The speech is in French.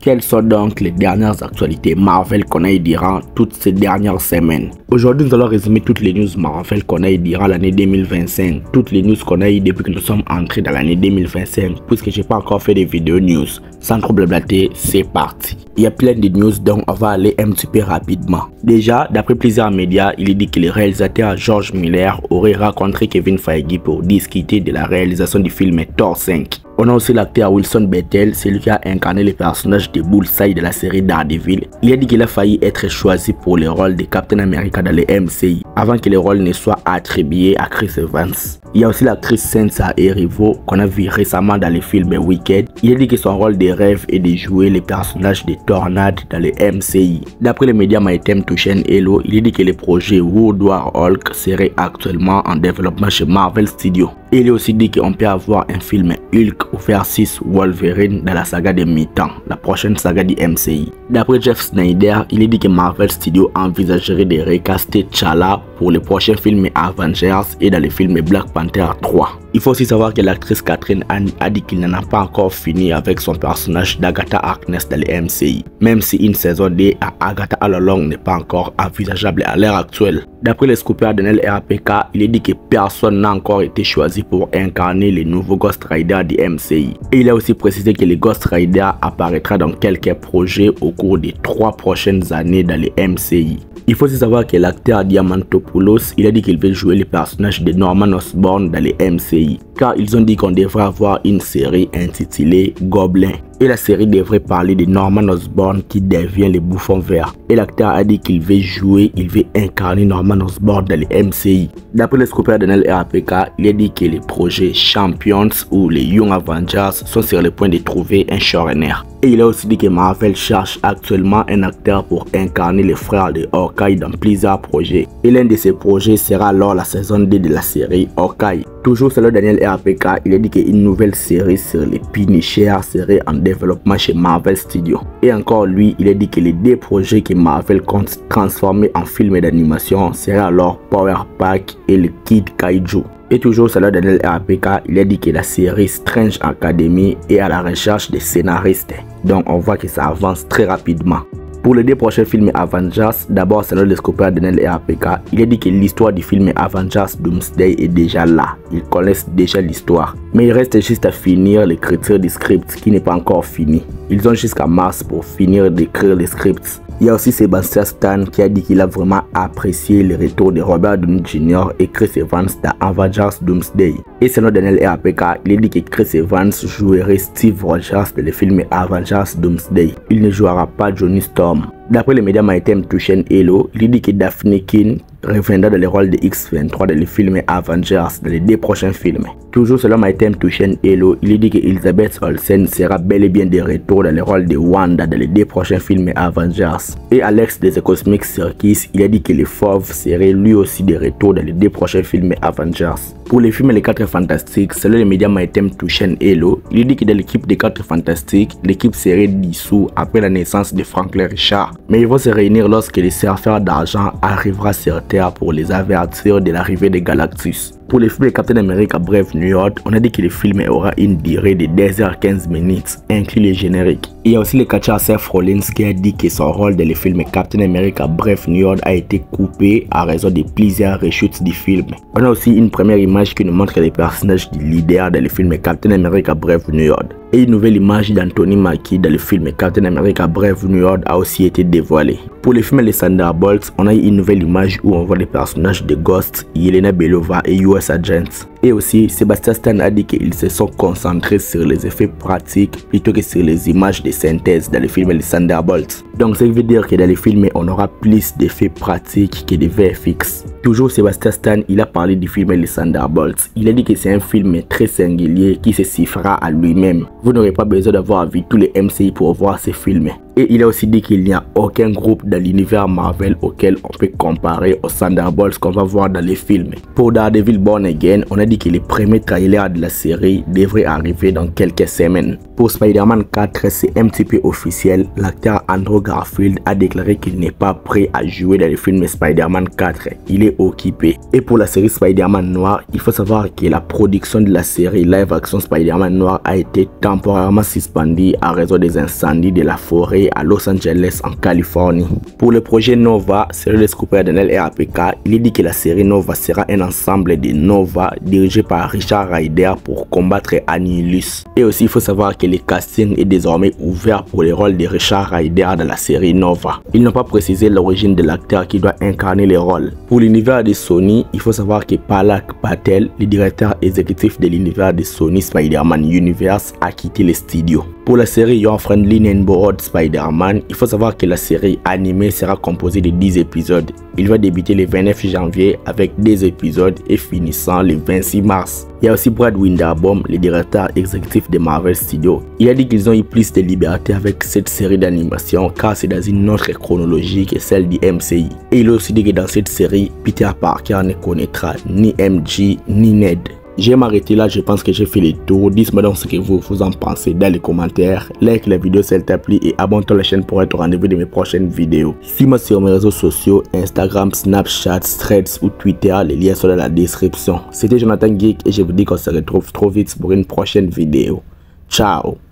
Quelles sont donc les dernières actualités Marvel qu'on a eu durant toutes ces dernières semaines? Aujourd'hui, nous allons résumer toutes les news Marvel qu'on a eu durant l'année 2025. Toutes les news qu'on a eu depuis que nous sommes entrés dans l'année 2025. Puisque j'ai pas encore fait des vidéos news. Sans trop blablater, c'est parti. Il y a plein de news donc on va aller un petit peu rapidement. Déjà, d'après plusieurs médias, il est dit que le réalisateur George Miller aurait rencontré Kevin Feige pour discuter de la réalisation du film Thor 5. On a aussi l'acteur Wilson Bethel, celui qui a incarné le personnage de Bullseye de la série Daredevil. Il a dit qu'il a failli être choisi pour le rôle de Captain America dans le MCU, avant que le rôle ne soit attribué à Chris Evans. Il y a aussi l'actrice Sansa Erivo qu'on a vu récemment dans le film Wicked. Il a dit que son rôle de rêve est de jouer le personnage de Tornado dans le MCU. D'après les médias MyTime to Chain Hello, il a dit que le projet World War Hulk serait actuellement en développement chez Marvel Studios. Et il a aussi dit qu'on peut avoir un film Hulk versus Wolverine dans la saga de mi-temps, la prochaine saga du MCU. D'après Jeff Snyder, il a dit que Marvel Studios envisagerait de recaster T'Challa pour le prochain film Avengers et dans le film Black Panther 3. Il faut aussi savoir que l'actrice Catherine Hahn a dit qu'il n'en a pas encore fini avec son personnage d'Agatha Harkness dans le MCU, même si une saison 2 à Agatha all along n'est pas encore envisageable à l'heure actuelle. D'après les scoopers de NLRPK, il est dit que personne n'a encore été choisi pour incarner le nouveau Ghost Rider du MCU. Et il a aussi précisé que le Ghost Rider apparaîtra dans quelques projets au cours des 3 prochaines années dans le MCU. Il faut aussi savoir que l'acteur Diamantopoulos, il a dit qu'il veut jouer le personnage de Norman Osborn dans le MCU, car ils ont dit qu'on devrait avoir une série intitulée Goblin. Et la série devrait parler de Norman Osborn qui devient le bouffon vert. Et l'acteur a dit qu'il veut jouer, il veut incarner Norman Osborn dans le MCU. D'après les scoopers de NLRPK, il a dit que les projets Champions ou les Young Avengers sont sur le point de trouver un showrunner. Et il a aussi dit que Marvel cherche actuellement un acteur pour incarner les frères de Hawkeye dans plusieurs projets. Et l'un de ces projets sera alors la saison 2 de la série Hawkeye. Toujours selon Daniel RPK, il a dit qu'une nouvelle série sur les Punisher serait en développement chez Marvel Studios. Et encore lui, il a dit que les 2 projets que Marvel compte transformer en films d'animation seraient alors Power Pack et le Kid Kaiju. Et toujours selon Daniel RPK, il a dit que la série Strange Academy est à la recherche des scénaristes. Donc on voit que ça avance très rapidement. Pour les 2 prochains films Avengers, d'abord selon le scoopers de NLRPK, il a dit que l'histoire du film Avengers Doomsday est déjà là. Ils connaissent déjà l'histoire. Mais il reste juste à finir l'écriture du script qui n'est pas encore fini. Ils ont jusqu'à mars pour finir d'écrire les scripts. Il y a aussi Sebastian Stan qui a dit qu'il a vraiment apprécié le retour de Robert Downey Jr. et Chris Evans dans Avengers Doomsday. Et selon Daniel RPK, il a dit que Chris Evans jouerait Steve Rogers dans le film Avengers Doomsday. Il ne jouera pas Johnny Storm. D'après les médias MyTime to Chain Hello, il dit que Daphne Keane reviendra dans le rôle de X-23 dans le film Avengers dans les 2 prochains films. Toujours selon MyTime to Chain Hello, il dit que Elizabeth Olsen sera bel et bien de retour dans le rôle de Wanda dans les 2 prochains films Avengers. Et Alex de The Cosmic Circus, il a dit que le Fauve serait lui aussi de retour dans les 2 prochains films Avengers. Pour les films Les 4 Fantastiques, selon les médias MyTime to Chain Hello, il dit que dans l'équipe des 4 Fantastiques, l'équipe serait dissoute après la naissance de Franklin Richard. Mais ils vont se réunir lorsque le surfeur d'argent arrivera sur Terre pour les avertir de l'arrivée de Galactus. Pour le film Captain America Brave New World, on a dit que le film aura une durée de 2h15 minutes, inclus les génériques. Il y a aussi le catcheur Seth Rollins qui a dit que son rôle dans le film Captain America Brave New World a été coupé à raison de plusieurs reshoots du film. On a aussi une première image qui nous montre les personnages du leader dans le film Captain America Brave New World. Et une nouvelle image d'Anthony Mackie dans le film Captain America Brave New World a aussi été dévoilée. Pour le film Les Thunderbolts, on a eu une nouvelle image où on voit les personnages de Ghost, Yelena Belova et US Agents. Et aussi, Sebastian Stan a dit qu'ils se sont concentrés sur les effets pratiques plutôt que sur les images de synthèse dans le film Les Thunderbolts. Donc ça veut dire que dans les films, on aura plus d'effets pratiques que de VFX. Toujours Sebastian Stan, il a parlé du film Les Thunderbolts. Il a dit que c'est un film très singulier qui se chiffrera à lui-même. Vous n'aurez pas besoin d'avoir vu tous les MCU pour voir ces films. Et il a aussi dit qu'il n'y a aucun groupe dans l'univers Marvel auquel on peut comparer aux Thunderbolts qu'on va voir dans les films. Pour Daredevil Born Again, on a dit dit que les premiers trailers de la série devraient arriver dans quelques semaines. Pour Spider-Man 4, c'est un petit peu officiel. L'acteur Andrew Garfield a déclaré qu'il n'est pas prêt à jouer dans le film Spider-Man 4. Il est occupé. Et pour la série Spider-Man Noir, il faut savoir que la production de la série live action Spider-Man Noir a été temporairement suspendue à raison des incendies de la forêt à Los Angeles en Californie. Pour le projet Nova, série de Scooper Daniel RAPK, il est dit que la série Nova sera un ensemble de Nova dirigé par Richard Rider pour combattre Annihilus. Et aussi il faut savoir que le casting est désormais ouvert pour le rôle de Richard Rider dans la série Nova. Ils n'ont pas précisé l'origine de l'acteur qui doit incarner le rôle. Pour l'univers de Sony, il faut savoir que Palak Patel, le directeur exécutif de l'univers de Sony Spider-Man Universe, a quitté le studio. Pour la série Your Friendly Neighborhood Spider-Man, il faut savoir que la série animée sera composée de 10 épisodes. Il va débuter le 29 janvier avec 10 épisodes et finissant le 26 mars. Il y a aussi Brad Winderbaum, le directeur exécutif de Marvel Studios. Il a dit qu'ils ont eu plus de liberté avec cette série d'animation car c'est dans une autre chronologie que celle du MCU. Et il a aussi dit que dans cette série, Peter Parker ne connaîtra ni MJ ni Ned. Je vais m'arrêter là, je pense que j'ai fait le tour. Dites-moi donc ce que vous en pensez dans les commentaires. Like la vidéo si elle t'a plu et abonne-toi à la chaîne pour être au rendez-vous de mes prochaines vidéos. Suis-moi sur mes réseaux sociaux, Instagram, Snapchat, Threads ou Twitter. Les liens sont dans la description. C'était Jonathan Geek et je vous dis qu'on se retrouve trop vite pour une prochaine vidéo. Ciao!